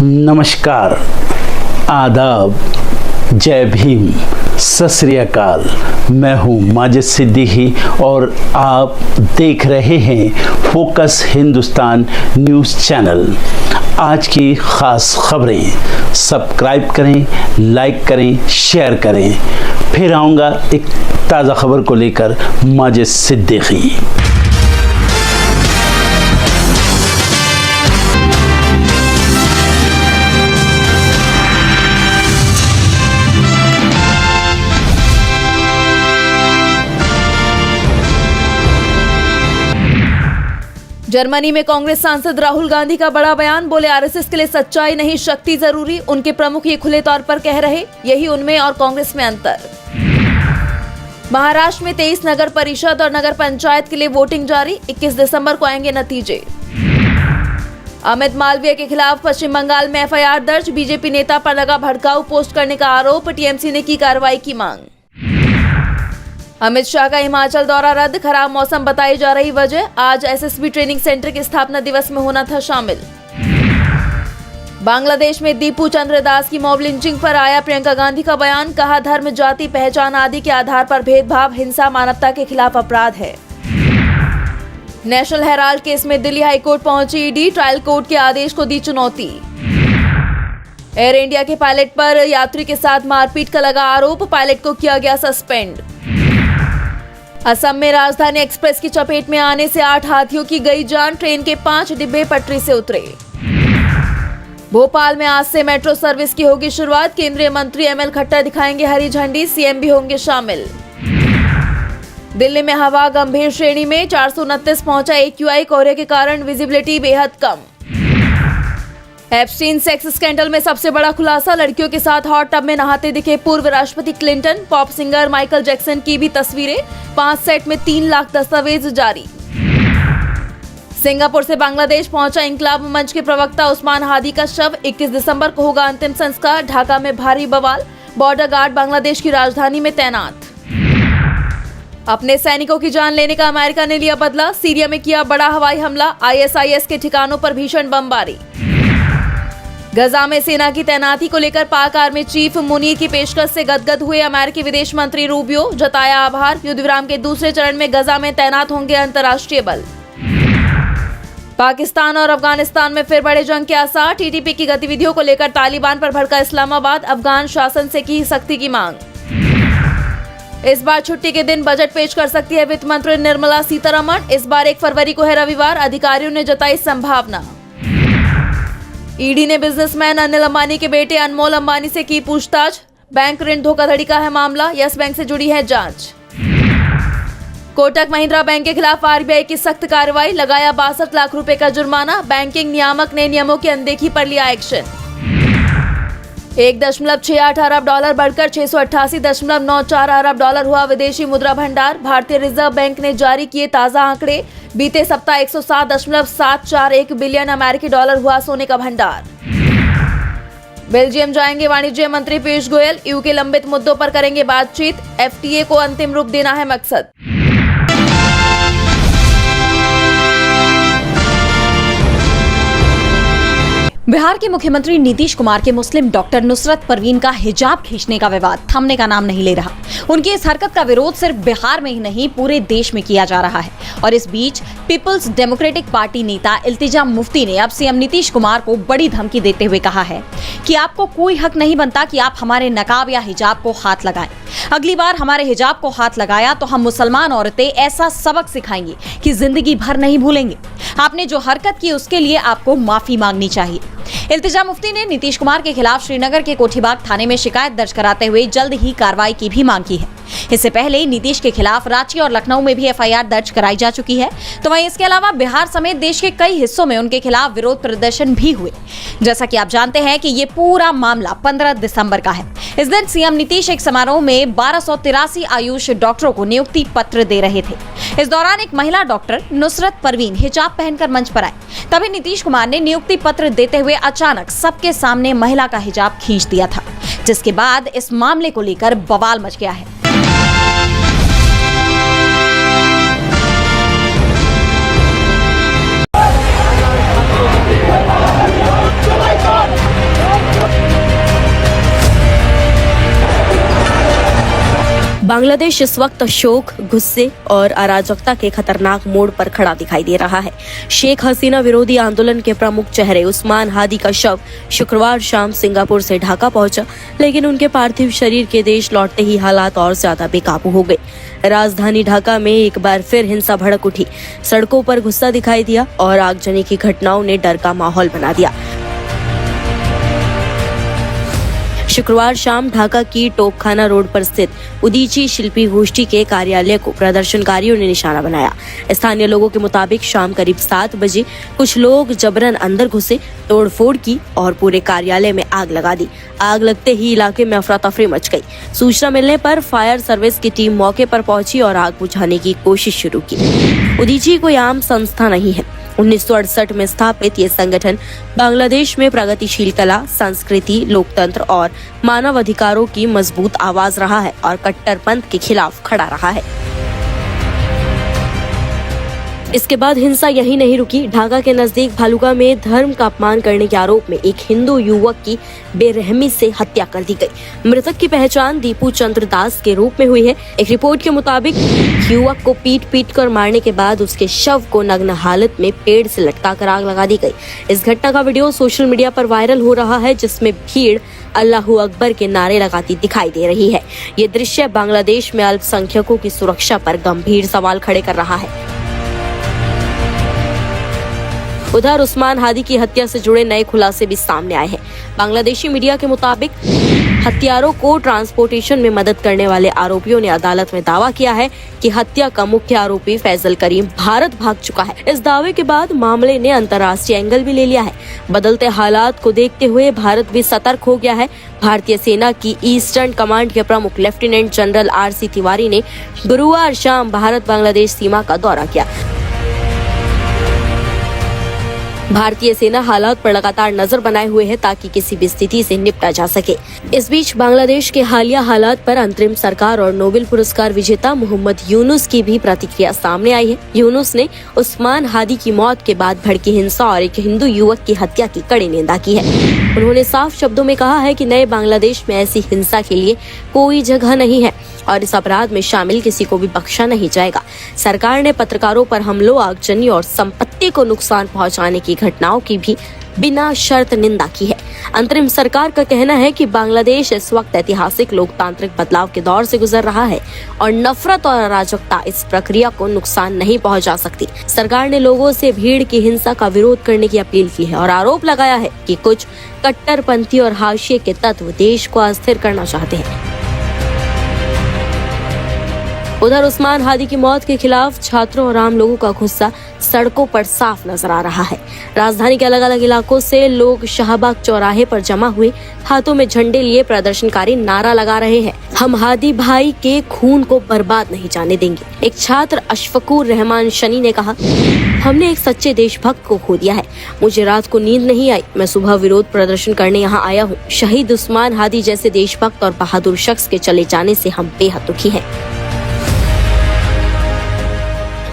नमस्कार, आदाब, जय भीम, सत श्री अकाल। मैं हूँ माजिद सिद्दीकी और आप देख रहे हैं फोकस हिंदुस्तान न्यूज़ चैनल। आज की ख़ास खबरें सब्सक्राइब करें, लाइक करें, शेयर करें। फिर आऊँगा एक ताज़ा खबर को लेकर माजिद सिद्दीकी। जर्मनी में कांग्रेस सांसद राहुल गांधी का बड़ा बयान। बोले, आरएसएस के लिए सच्चाई नहीं शक्ति जरूरी। उनके प्रमुख ये खुले तौर पर कह रहे, यही उनमें और कांग्रेस में अंतर। महाराष्ट्र में 23 नगर परिषद और नगर पंचायत के लिए वोटिंग जारी। 21 दिसंबर को आएंगे नतीजे। अमित मालवीय के खिलाफ पश्चिम बंगाल में एफआईआर दर्ज। बीजेपी नेता पर लगा भड़काऊ पोस्ट करने का आरोप। टीएमसी ने की कार्रवाई की मांग। अमित शाह का हिमाचल दौरा रद्द। खराब मौसम बताई जा रही वजह। आज एसएसबी ट्रेनिंग सेंटर के स्थापना दिवस में होना था शामिल। बांग्लादेश में दीपू चंद्र दास की मॉब लिंचिंग पर आया प्रियंका गांधी का बयान। कहा, धर्म, जाति, पहचान आदि के आधार पर भेदभाव हिंसा मानवता के खिलाफ अपराध है। नेशनल हेराल्ड केस में दिल्ली हाईकोर्ट पहुंची ईडी। ट्रायल कोर्ट के आदेश को दी चुनौती। एयर इंडिया के पायलट पर यात्री के साथ मारपीट का लगा आरोप। पायलट को किया गया सस्पेंड। असम में राजधानी एक्सप्रेस की चपेट में आने से 8 हाथियों की गई जान। ट्रेन के 5 डिब्बे पटरी से उतरे। भोपाल में आज से मेट्रो सर्विस की होगी शुरुआत। केंद्रीय मंत्री एमएल खट्टर दिखाएंगे हरी झंडी। सीएम भी होंगे शामिल। दिल्ली में हवा गंभीर श्रेणी में। 429 पहुंचा AQI। कोहरे के कारण विजिबिलिटी बेहद कम। एप्स्टीन सेक्स स्कैंडल में सबसे बड़ा खुलासा। लड़कियों के साथ हॉट टब में नहाते दिखे पूर्व राष्ट्रपति Clinton. Pop singer Michael Jackson की भी तस्वीरें। 5 सेट में 3 लाख दस्तावेज जारी। सिंगापुर से बांग्लादेश पहुंचा इंकलाब मंच के प्रवक्ता उस्मान हादी का शव। 21 दिसंबर को होगा अंतिम संस्कार। ढाका में भारी बवाल। बॉर्डर गार्ड बांग्लादेश की राजधानी में तैनात। अपने सैनिकों की जान लेने का अमेरिका ने लिया बदला। सीरिया में किया बड़ा हवाई हमला। ISIS के ठिकानों पर भीषण बमबारी। गजा में सेना की तैनाती को लेकर पाक आर्मी चीफ मुनीर की पेशकश से गदगद हुए अमेरिकी विदेश मंत्री रूबियो। जताया आभार। युद्ध विराम के दूसरे चरण में गजा में तैनात होंगे अंतर्राष्ट्रीय बल। पाकिस्तान और अफगानिस्तान में फिर बड़े जंग के आसार। टीटीपी की गतिविधियों को लेकर तालिबान पर भड़का इस्लामाबाद। अफगान शासन से की सख्ती की मांग। इस बार छुट्टी के दिन बजट पेश कर सकती है वित्त मंत्री निर्मला सीतारमण। इस बार 1 फरवरी को है रविवार। अधिकारियों ने जताई संभावना। ईडी ने बिजनेसमैन अनिल अंबानी के बेटे अनमोल अंबानी से की पूछताछ। बैंक ऋण धोखाधड़ी का है मामला। यस बैंक से जुड़ी है जांच। कोटक महिंद्रा बैंक के खिलाफ RBI की सख्त कार्रवाई। लगाया 62 लाख रुपए का जुर्माना। बैंकिंग नियामक ने नियमों की अनदेखी पर लिया एक्शन। 1.68 अरब डॉलर बढ़कर 688.94 अरब डॉलर हुआ विदेशी मुद्रा भंडार। भारतीय रिजर्व बैंक ने जारी किए ताजा आंकड़े। बीते सप्ताह 107.741 बिलियन अमेरिकी डॉलर हुआ सोने का भंडार। बेल्जियम जाएंगे वाणिज्य मंत्री पीयूष गोयल। EU के लंबित मुद्दों पर करेंगे बातचीत। FTA को अंतिम रूप देना है मकसद। बिहार के मुख्यमंत्री नीतीश कुमार के मुस्लिम डॉक्टर नुसरत परवीन का हिजाब खींचने का विवाद थमने का नाम नहीं ले रहा। उनकी इस हरकत का विरोध सिर्फ बिहार में ही नहीं पूरे देश में किया जा रहा है। और इस बीच पीपल्स डेमोक्रेटिक पार्टी नेता इल्तिजा मुफ्ती ने अब सीएम नीतीश कुमार को बड़ी धमकी देते हुए कहा है कि आपको कोई हक नहीं बनता कि आप हमारे नकाब या हिजाब को हाथ लगाएं। अगली बार हमारे हिजाब को हाथ लगाया तो हम मुसलमान औरतें ऐसा सबक सिखाएंगी कि जिंदगी भर नहीं भूलेंगे। आपने जो हरकत की उसके लिए आपको माफी मांगनी चाहिए। इल्तिजा मुफ्ती ने नीतीश कुमार के खिलाफ श्रीनगर के कोठीबाग थाने में शिकायत दर्ज कराते हुए जल्द ही कार्रवाई की भी मांग की है। इससे पहले नीतीश के खिलाफ रांची और लखनऊ में भी एफआईआर दर्ज कराई जा चुकी है। तो वहीं इसके अलावा बिहार समेत देश के कई हिस्सों में उनके खिलाफ विरोध प्रदर्शन भी हुए। जैसा कि आप जानते हैं कि ये पूरा मामला 15 दिसंबर का है। इस दिन सीएम नीतीश एक समारोह में 1283 आयुष डॉक्टरों को नियुक्ति पत्र दे रहे थे। इस दौरान एक महिला डॉक्टर नुसरत परवीन हिजाब पहनकर मंच पर आए। तभी नीतीश कुमार ने नियुक्ति पत्र देते हुए अचानक सबके सामने महिला का हिजाब खींच दिया था, जिसके बाद इस मामले को लेकर बवाल मच गया है। बांग्लादेश इस वक्त शोक, गुस्से और अराजकता के खतरनाक मोड़ पर खड़ा दिखाई दे रहा है। शेख हसीना विरोधी आंदोलन के प्रमुख चेहरे उस्मान हादी का शव शुक्रवार शाम सिंगापुर से ढाका पहुंचा, लेकिन उनके पार्थिव शरीर के देश लौटते ही हालात और ज्यादा बेकाबू हो गए। राजधानी ढाका में एक बार फिर हिंसा भड़क उठी, सड़कों पर गुस्सा दिखाई दिया और आगजनी की घटनाओं ने डर का माहौल बना दिया। शुक्रवार शाम ढाका की टोपखाना रोड पर स्थित उदीची शिल्पी गोष्ठी के कार्यालय को प्रदर्शनकारियों ने निशाना बनाया। स्थानीय लोगों के मुताबिक शाम करीब 7 बजे कुछ लोग जबरन अंदर घुसे, तोड़फोड़ की और पूरे कार्यालय में आग लगा दी। आग लगते ही इलाके में अफरा तफरी मच गई। सूचना मिलने पर फायर सर्विस की टीम मौके पर पहुंची और आग बुझाने की कोशिश शुरू की। उदीची कोई आम संस्था नहीं है। 1968 में स्थापित ये संगठन बांग्लादेश में प्रगतिशील कला, संस्कृति, लोकतंत्र और मानव अधिकारों की मजबूत आवाज रहा है और कट्टरपंथ के खिलाफ खड़ा रहा है। इसके बाद हिंसा यही नहीं रुकी। ढाका के नजदीक भालुका में धर्म का अपमान करने के आरोप में एक हिंदू युवक की बेरहमी से हत्या कर दी गई। मृतक की पहचान दीपू चंद्र दास के रूप में हुई है। एक रिपोर्ट के मुताबिक युवक को पीट कर मारने के बाद उसके शव को नग्न हालत में पेड़ से लटकाकर आग लगा दी गई। इस घटना का वीडियो सोशल मीडिया पर वायरल हो रहा है, जिसमें भीड़ अल्लाहू अकबर के नारे लगाती दिखाई दे रही है। ये दृश्य बांग्लादेश में अल्पसंख्यकों की सुरक्षा पर गंभीर सवाल खड़े कर रहा है। उधर उस्मान हादी की हत्या से जुड़े नए खुलासे भी सामने आए हैं। बांग्लादेशी मीडिया के मुताबिक हत्यारों को ट्रांसपोर्टेशन में मदद करने वाले आरोपियों ने अदालत में दावा किया है कि हत्या का मुख्य आरोपी फैजल करीम भारत भाग चुका है। इस दावे के बाद मामले ने अंतर्राष्ट्रीय एंगल भी ले लिया है। बदलते हालात को देखते हुए भारत भी सतर्क हो गया है। भारतीय सेना की ईस्टर्न कमांड के प्रमुख लेफ्टिनेंट जनरल RC तिवारी ने गुरुवार शाम भारत बांग्लादेश सीमा का दौरा किया। भारतीय सेना हालात पर लगातार नजर बनाए हुए है ताकि किसी भी स्थिति से निपटा जा सके। इस बीच बांग्लादेश के हालिया हालात पर अंतरिम सरकार और नोबेल पुरस्कार विजेता मोहम्मद यूनुस की भी प्रतिक्रिया सामने आई है। यूनुस ने उस्मान हादी की मौत के बाद भड़की हिंसा और एक हिंदू युवक की हत्या की कड़ी निंदा की है। उन्होंने साफ शब्दों में कहा है कि नए बांग्लादेश में ऐसी हिंसा के लिए कोई जगह नहीं है और इस अपराध में शामिल किसी को भी बख्शा नहीं जाएगा। सरकार ने पत्रकारों पर हमलों, आगजनी और संपत्ति को नुकसान पहुंचाने की घटनाओं की भी बिना शर्त निंदा की है। अंतरिम सरकार का कहना है कि बांग्लादेश इस वक्त ऐतिहासिक लोकतांत्रिक बदलाव के दौर से गुजर रहा है और नफरत और अराजकता इस प्रक्रिया को नुकसान नहीं पहुंचा सकती। सरकार ने लोगों से भीड़ की हिंसा का विरोध करने की अपील की है और आरोप लगाया है कि कुछ कट्टरपंथी और हाशिए के तत्व देश को अस्थिर करना चाहते हैं। उधर उस्मान हादी की मौत के खिलाफ छात्रों और आम लोगों का गुस्सा सड़कों पर साफ नजर आ रहा है। राजधानी के अलग अलग इलाकों से लोग शाहबाग चौराहे पर जमा हुए, हाथों में झंडे लिए प्रदर्शनकारी नारा लगा रहे हैं, हम हादी भाई के खून को बर्बाद नहीं जाने देंगे। एक छात्र अशफकुर रहमान शनी ने कहा, हमने एक सच्चे देशभक्त को खो दिया है। मुझे रात को नींद नहीं आई। मैं सुबह विरोध प्रदर्शन करने यहाँ आया हूँ। शहीद उस्मान हादी जैसे देशभक्त और बहादुर शख्स के चले जाने से हम बेहद दुखी हैं।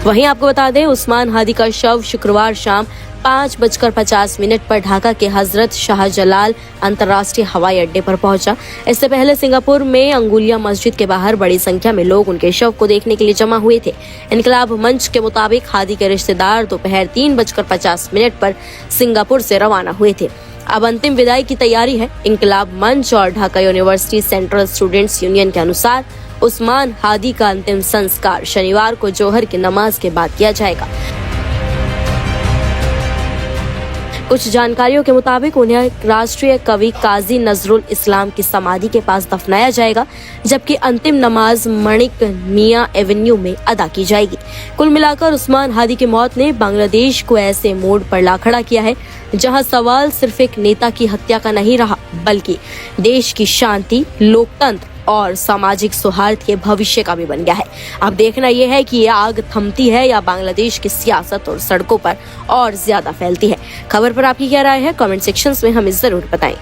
वहीं आपको बता दें, उस्मान हादी का शव शुक्रवार शाम 5:50 पर ढाका के हजरत शाहजलाल अंतर्राष्ट्रीय हवाई अड्डे पर पहुंचा। इससे पहले सिंगापुर में अंगुलिया मस्जिद के बाहर बड़ी संख्या में लोग उनके शव को देखने के लिए जमा हुए थे। इनकलाब मंच के मुताबिक हादी के रिश्तेदार दोपहर 3:50 पर सिंगापुर से रवाना हुए थे। अब अंतिम विदाई की तैयारी है। इनकलाब मंच और Dhaka university central students union के अनुसार उस्मान हादी का अंतिम संस्कार शनिवार को जोहर की नमाज के बाद किया जाएगा। कुछ जानकारियों के मुताबिक उन्हें राष्ट्रीय कवि काजी नजरुल इस्लाम की समाधि के पास दफनाया जाएगा, जबकि अंतिम नमाज मणिक मियां एवेन्यू में अदा की जाएगी। कुल मिलाकर उस्मान हादी की मौत ने बांग्लादेश को ऐसे मोड़ पर ला खड़ा किया है जहां सवाल सिर्फ एक नेता की हत्या का नहीं रहा, बल्कि देश की शांति, लोकतंत्र और सामाजिक सौहार्द के भविष्य का भी बन गया है। अब देखना यह है कि ये आग थमती है या बांग्लादेश की सियासत और सड़कों पर और ज्यादा फैलती है। खबर पर आपकी क्या राय है? कमेंट सेक्शंस में हमें जरूर बताएं।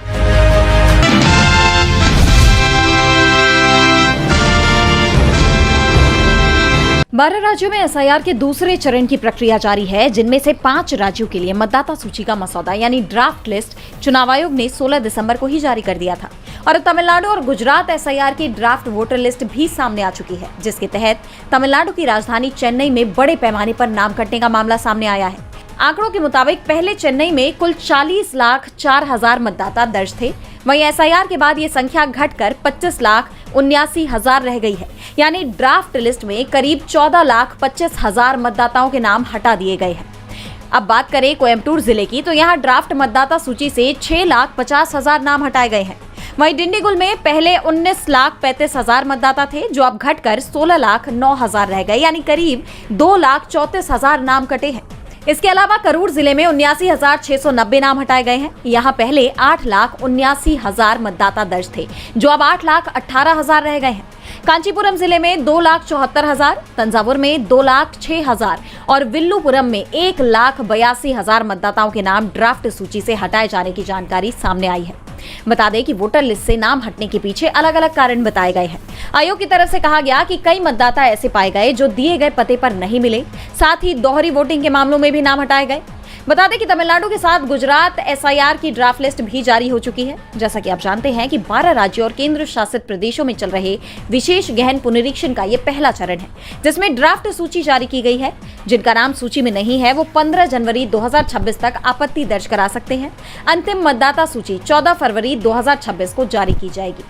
12 राज्यों में SIR के दूसरे चरण की प्रक्रिया जारी है, जिनमें से 5 राज्यों के लिए मतदाता सूची का मसौदा यानी ड्राफ्ट लिस्ट चुनाव आयोग ने 16 दिसंबर को ही जारी कर दिया था। और तमिलनाडु और गुजरात एसआईआर की ड्राफ्ट वोटर लिस्ट भी सामने आ चुकी है, जिसके तहत तमिलनाडु की राजधानी चेन्नई में बड़े पैमाने पर नाम कटने का मामला सामने आया है। आंकड़ों के मुताबिक पहले चेन्नई में कुल 40,04,000 मतदाता दर्ज थे। वहीं एसआईआर के बाद ये संख्या घटकर 25,79,000 रह गई है। यानी ड्राफ्ट लिस्ट में करीब 14,25,000 मतदाताओं के नाम हटा दिए गए हैं। अब बात करें कोयम्बटूर जिले की, तो यहाँ ड्राफ्ट मतदाता सूची से 6,50,000 नाम हटाए गए हैं। वहीं डिंडीगुल में पहले 19,35,000 मतदाता थे, जो अब घटकर 16,09,000 रह गए, यानी करीब 2,34,000 नाम कटे हैं। इसके अलावा करूर जिले में 79,690 नाम हटाए गए हैं। यहाँ पहले 8,79,000 मतदाता दर्ज थे, जो अब 8,18,000 रह गए हैं। कांचीपुरम जिले में 2,74,000, तंजावुर में 2,06,000 और विल्लुपुरम में 1,82,000 मतदाताओं के नाम ड्राफ्ट सूची से हटाए जाने की जानकारी सामने आई है। बता दें कि वोटर लिस्ट से नाम हटने के पीछे अलग अलग कारण बताए गए हैं। आयोग की तरफ से कहा गया कि कई मतदाता ऐसे पाए गए जो दिए गए पते पर नहीं मिले, साथ ही दोहरी वोटिंग के मामलों में भी नाम हटाए गए। बता दें कि तमिलनाडु के साथ गुजरात एसआईआर की ड्राफ्ट लिस्ट भी जारी हो चुकी है। जैसा कि आप जानते हैं कि 12 राज्यों और केंद्र शासित प्रदेशों में चल रहे विशेष गहन पुनरीक्षण का ये पहला चरण है, जिसमें ड्राफ्ट सूची जारी की गई है। जिनका नाम सूची में नहीं है वो 15 जनवरी 2026 तक आपत्ति दर्ज करा सकते हैं। अंतिम मतदाता सूची 14 फरवरी 2026 को जारी की जाएगी।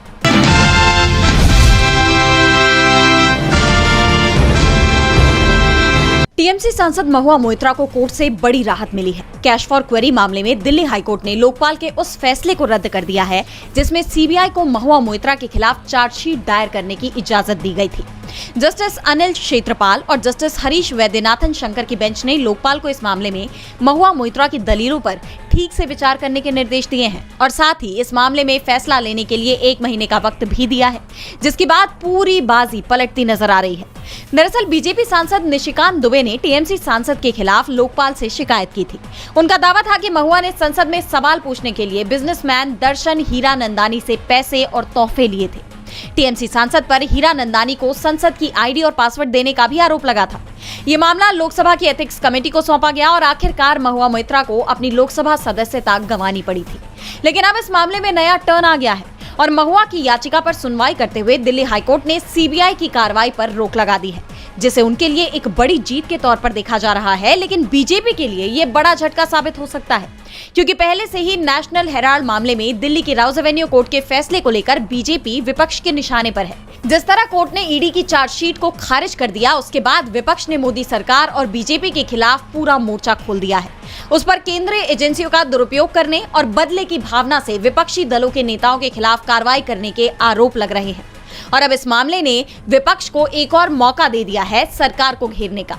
टीएमसी सांसद महुआ मोइत्रा को कोर्ट से बड़ी राहत मिली है। कैश फॉर क्वेरी मामले में दिल्ली हाईकोर्ट ने लोकपाल के उस फैसले को रद्द कर दिया है, जिसमें सीबीआई को महुआ मोइत्रा के खिलाफ चार्जशीट दायर करने की इजाजत दी गई थी। जस्टिस अनिल क्षेत्रपाल और जस्टिस हरीश वैद्यनाथन शंकर की बेंच ने लोकपाल को इस मामले में महुआ मोइत्रा की दलीलों पर ठीक से विचार करने के निर्देश दिए हैं और साथ ही इस मामले में फैसला लेने के लिए 1 महीने का वक्त भी दिया है, जिसके बाद पूरी बाजी पलटती नजर आ रही है। दरअसल बीजेपी सांसद निशिकांत दुबे ने टीएमसी सांसद के खिलाफ लोकपाल से शिकायत की थी। उनका दावा था कि महुआ ने संसद में सवाल पूछने के लिए बिजनेसमैन दर्शन हीरानंदानी से पैसे और तोहफे लिए थे। टीएमसी सांसद पर हीरानंदानी को संसद की आईडी और पासवर्ड देने का भी आरोप लगा था। ये मामला लोकसभा की एथिक्स कमेटी को सौंपा गया और आखिरकार महुआ मोइत्रा को अपनी लोकसभा सदस्यता गंवानी पड़ी थी। लेकिन अब इस मामले में नया टर्न आ गया है और महुआ की याचिका पर सुनवाई करते हुए दिल्ली हाईकोर्ट ने सीबीआई की कार्रवाई पर रोक लगा दी है, जिसे उनके लिए एक बड़ी जीत के तौर पर देखा जा रहा है। लेकिन बीजेपी के लिए ये बड़ा झटका साबित हो सकता है, क्योंकि पहले से ही नेशनल हेराल्ड मामले में दिल्ली की राउज एवेन्यू कोर्ट के फैसले को लेकर बीजेपी विपक्ष के निशाने पर है। जिस तरह कोर्ट ने ईडी की चार्जशीट को खारिज कर दिया, उसके बाद विपक्ष ने मोदी सरकार और बीजेपी के खिलाफ पूरा मोर्चा खोल दिया है। उस पर केंद्रीय एजेंसियों का दुरुपयोग करने और बदले की भावना से विपक्षी दलों के नेताओं के खिलाफ कार्रवाई करने के आरोप लग रहे हैं और अब इस मामले ने विपक्ष को एक और मौका दे दिया है सरकार को घेरने का।